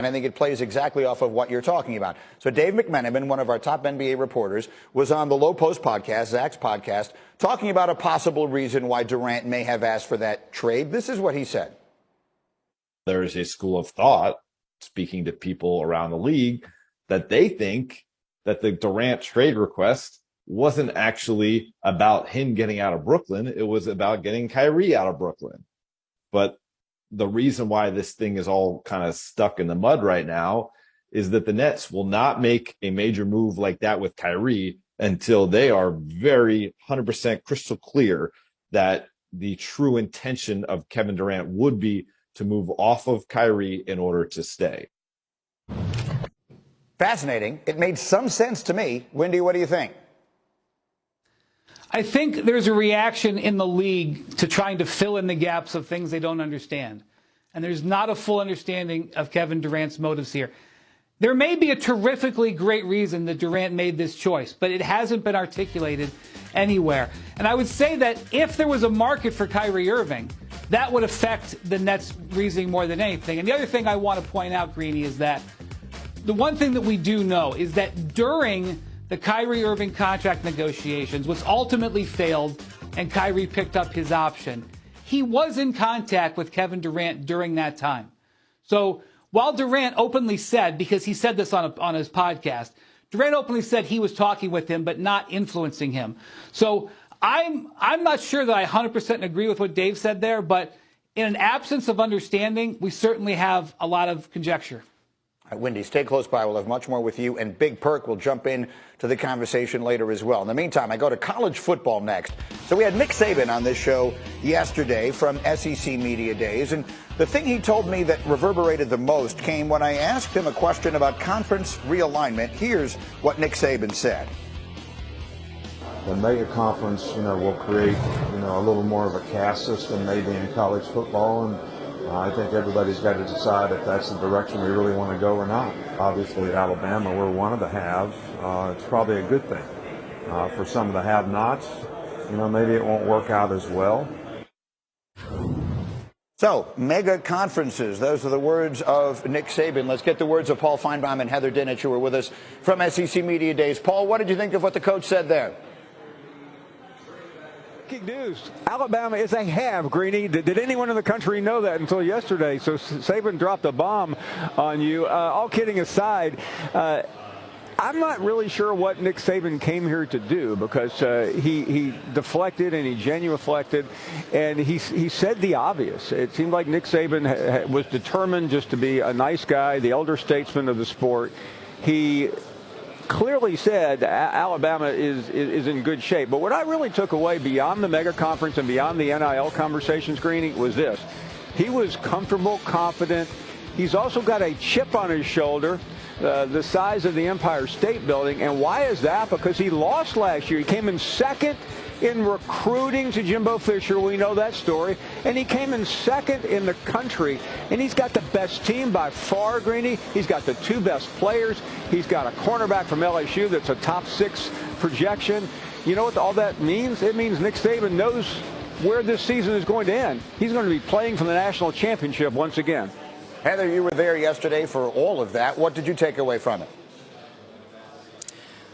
And I think it plays exactly off of what you're talking about. So Dave McMenamin, one of our top NBA reporters, was on the Low Post podcast, Zach's podcast, talking about a possible reason why Durant may have asked for that trade. This is what he said. There is a school of thought, speaking to people around the league, that they think that the Durant trade request wasn't actually about him getting out of Brooklyn. It was about getting Kyrie out of Brooklyn. But the reason why this thing is all kind of stuck in the mud right now is that the Nets will not make a major move like that with Kyrie until they are very 100% crystal clear that the true intention of Kevin Durant would be to move off of Kyrie in order to stay. Fascinating. It made some sense to me. Wendy, what do you think? I think there's a reaction in the league to trying to fill in the gaps of things they don't understand. And there's not a full understanding of Kevin Durant's motives here. There may be a terrifically great reason that Durant made this choice, but it hasn't been articulated anywhere. And I would say that if there was a market for Kyrie Irving, that would affect the Nets' reasoning more than anything. And the other thing I want to point out, Greeny, is that the one thing that we do know is that during the Kyrie Irving contract negotiations, which ultimately failed and Kyrie picked up his option, he was in contact with Kevin Durant during that time. So while Durant openly said, because he said this on his podcast, Durant openly said he was talking with him but not influencing him. So I'm not sure that I 100% agree with what Dave said there, but in an absence of understanding, we certainly have a lot of conjecture. Wendy, stay close by. We'll have much more with you. And Big Perk will jump in to the conversation later as well. In the meantime, I go to college football next. So we had Nick Saban on this show yesterday from SEC Media Days. And the thing he told me that reverberated the most came when I asked him a question about conference realignment. Here's what Nick Saban said. The mega conference, will create, a little more of a caste system maybe in college football. And I think everybody's got to decide if that's the direction we really want to go or not. Obviously, Alabama, we're one of the haves. It's probably a good thing. For some of the have-nots, maybe it won't work out as well. So, mega conferences. Those are the words of Nick Saban. Let's get the words of Paul Feinbaum and Heather Dinich, who are with us from SEC Media Days. Paul, what did you think of what the coach said there? News. Alabama is a have, Greeny. Did anyone in the country know that until yesterday? So Saban dropped a bomb on you. All kidding aside, I'm not really sure what Nick Saban came here to do, because he deflected and he genuflected, and he said the obvious. It seemed like Nick Saban was determined just to be a nice guy, the elder statesman of the sport. He clearly said Alabama is in good shape. But what I really took away beyond the mega conference and beyond the NIL conversations, Greeny, was this. He was comfortable, confident. He's also got a chip on his shoulder, the size of the Empire State Building. And why is that? Because he lost last year. He came in second in recruiting to Jimbo Fisher. We know that story. And he came in second in the country. And he's got the best team by far, Greeny. He's got the two best players. He's got a cornerback from LSU that's a top 6 projection. You know what all that means? It means Nick Saban knows where this season is going to end. He's going to be playing for the national championship once again. Heather, you were there yesterday for all of that. What did you take away from it?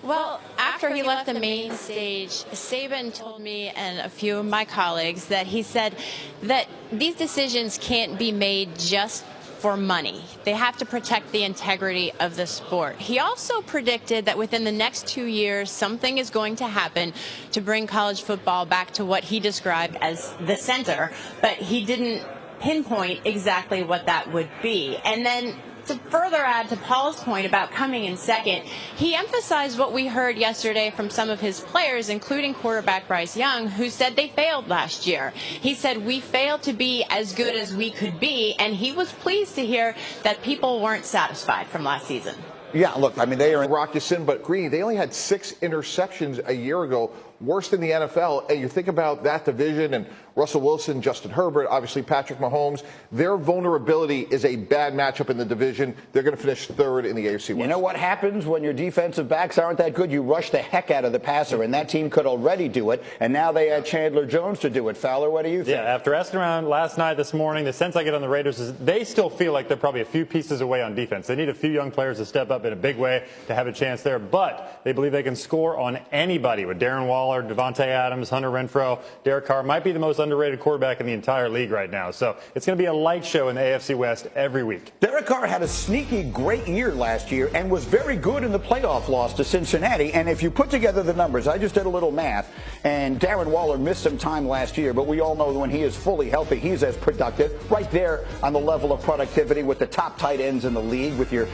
Well, after he left the main stage, Saban told me and a few of my colleagues that he said that these decisions can't be made just for money. They have to protect the integrity of the sport. He also predicted that within the next 2 years, something is going to happen to bring college football back to what he described as the center, but he didn't pinpoint exactly what that would be. And then to further add to Paul's point about coming in second, he emphasized what we heard yesterday from some of his players, including quarterback Bryce Young, who said they failed last year. He said, we failed to be as good as we could be, and he was pleased to hear that people weren't satisfied from last season. Yeah, look, I mean, they are Rock us in, but Greeny, they only had 6 interceptions a year ago. worst in the NFL. And you think about that division and Russell Wilson, Justin Herbert, obviously Patrick Mahomes. Their vulnerability is a bad matchup in the division. They're going to finish third in the AFC West. You know what happens when your defensive backs aren't that good? You rush the heck out of the passer, and that team could already do it. And now they add Chandler Jones to do it. Fowler, what do you think? Yeah, after asking around last night, this morning, the sense I get on the Raiders is they still feel like they're probably a few pieces away on defense. They need a few young players to step up in a big way to have a chance there. But they believe they can score on anybody with Darren Waller, Devontae Adams, Hunter Renfrow. Derek Carr might be the most underrated quarterback in the entire league right now. So it's going to be a light show in the AFC West every week. Derek Carr had a sneaky great year last year and was very good in the playoff loss to Cincinnati. And if you put together the numbers, I just did a little math, and Darren Waller missed some time last year, but we all know that when he is fully healthy, he's as productive, right there on the level of productivity with the top tight ends in the league, with your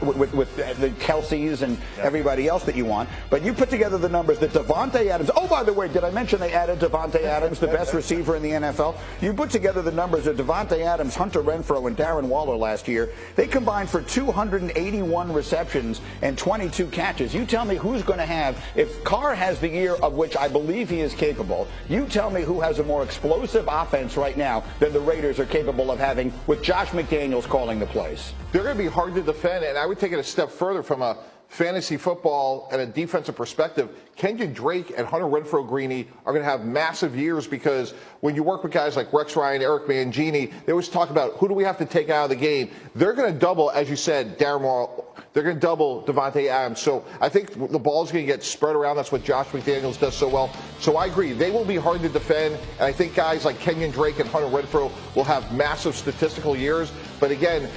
with the Kelce's and everybody else that you want. But you put together the numbers that Devontae Adams, oh, by the way, did I mention they added Devontae Adams, the best receiver in the NFL? You put together the numbers of Devontae Adams, Hunter Renfrow, and Darren Waller last year. They combined for 281 receptions and 22 catches. You tell me who's going to have, if Carr has the year of which I believe he is capable, you tell me who has a more explosive offense right now than the Raiders are capable of having with Josh McDaniels calling the plays. They're going to be hard to defend, and I would take it a step further from a fantasy football and a defensive perspective. Kenyon Drake and Hunter Renfrow Greeny are going to have massive years, because when you work with guys like Rex Ryan, Eric Mangini, they always talk about who do we have to take out of the game. They're going to double, as you said, Darren Waller. They're going to double Devontae Adams. So I think the ball's going to get spread around. That's what Josh McDaniels does so well. So I agree. They will be hard to defend. And I think guys like Kenyon Drake and Hunter Renfrow will have massive statistical years. But again,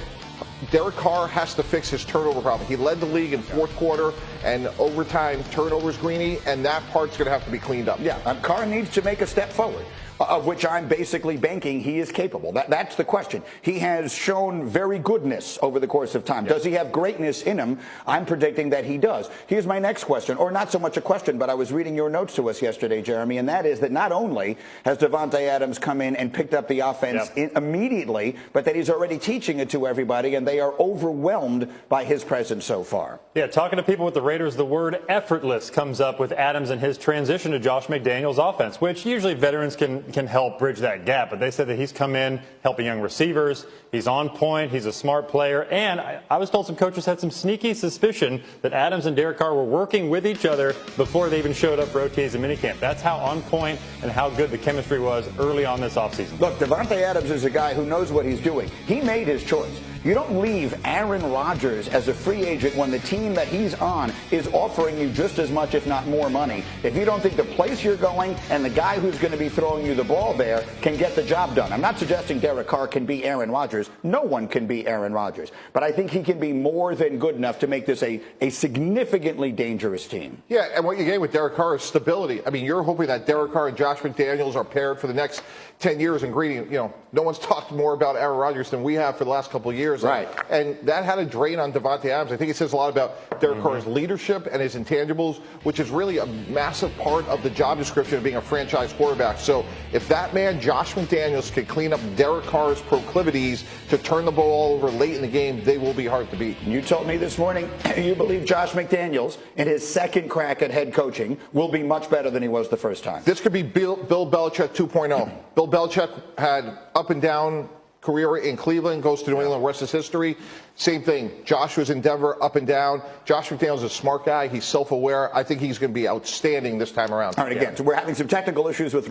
Derek Carr has to fix his turnover problem. He led the league in fourth quarter and overtime turnovers, Greeny, and that part's going to have to be cleaned up. Yeah, Carr needs to make a step forward, of which I'm basically banking he is capable. That's the question. He has shown very goodness over the course of time. Does he have greatness in him? I'm predicting that he does. Here's my next question, or not so much a question, but I was reading your notes to us yesterday, Jeremy, and that is that not only has Devontae Adams come in and picked up the offense immediately, but that he's already teaching it to everybody, and they are overwhelmed by his presence so far. Yeah, talking to people with the Raiders, the word effortless comes up with Adams and his transition to Josh McDaniels' offense, which usually veterans can help bridge that gap. But they said that he's come in helping young receivers. He's on point. He's a smart player. And I was told some coaches had some sneaky suspicion that Adams and Derek Carr were working with each other before they even showed up for OTAs and minicamp. That's how on point and how good the chemistry was early on this offseason. Look, Devontae Adams is a guy who knows what he's doing. He made his choice. You don't leave Aaron Rodgers as a free agent when the team that he's on is offering you just as much, if not more money. If you don't think the place you're going and the guy who's going to be throwing you the ball there can get the job done. I'm not suggesting Derek Carr can be Aaron Rodgers. No one can be Aaron Rodgers. But I think he can be more than good enough to make this a significantly dangerous team. Yeah, and what you gain with Derek Carr is stability. I mean, you're hoping that Derek Carr and Josh McDaniels are paired for the next 10 years. And Greeny, no one's talked more about Aaron Rodgers than we have for the last couple of years. Right. And that had a drain on Devontae Adams. I think it says a lot about Derek Carr's leadership and his intangibles, which is really a massive part of the job description of being a franchise quarterback. So if that man, Josh McDaniels, can clean up Derek Carr's proclivities to turn the ball over late in the game, they will be hard to beat. You told me this morning you believe Josh McDaniels in his second crack at head coaching will be much better than he was the first time. This could be Bill Belichick 2.0. Bill Belichick had up and down career in Cleveland, goes to New England, rest is history. Same thing. Josh was in Denver, up and down. Josh McDaniels is a smart guy. He's self-aware. I think he's going to be outstanding this time around. All right, again, so we're having some technical issues with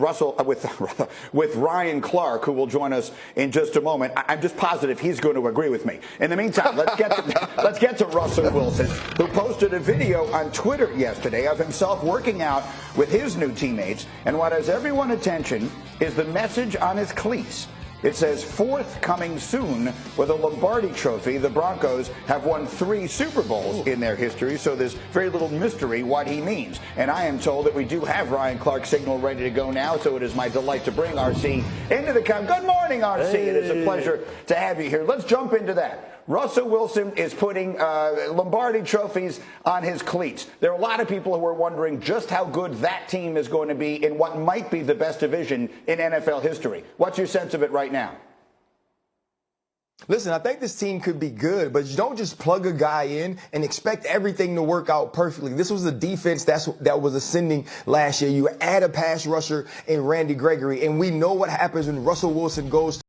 with Ryan Clark, who will join us in just a moment. I'm just positive he's going to agree with me. In the meantime, let's get to Russell Wilson, who posted a video on Twitter yesterday of himself working out with his new teammates, and what has everyone's attention is the message on his cleats. It says, "Fourth coming soon," with a Lombardi trophy. The Broncos have won 3 Super Bowls in their history, so there's very little mystery what he means. And I am told that we do have Ryan Clark's signal ready to go now, so it is my delight to bring RC into the camp. Good morning, RC. Hey. It is a pleasure to have you here. Let's jump into that. Russell Wilson is putting Lombardi trophies on his cleats. There are a lot of people who are wondering just how good that team is going to be in what might be the best division in NFL history. What's your sense of it right now? Listen, I think this team could be good, but you don't just plug a guy in and expect everything to work out perfectly. This was a defense that was ascending last year. You add a pass rusher in Randy Gregory, and we know what happens when Russell Wilson goes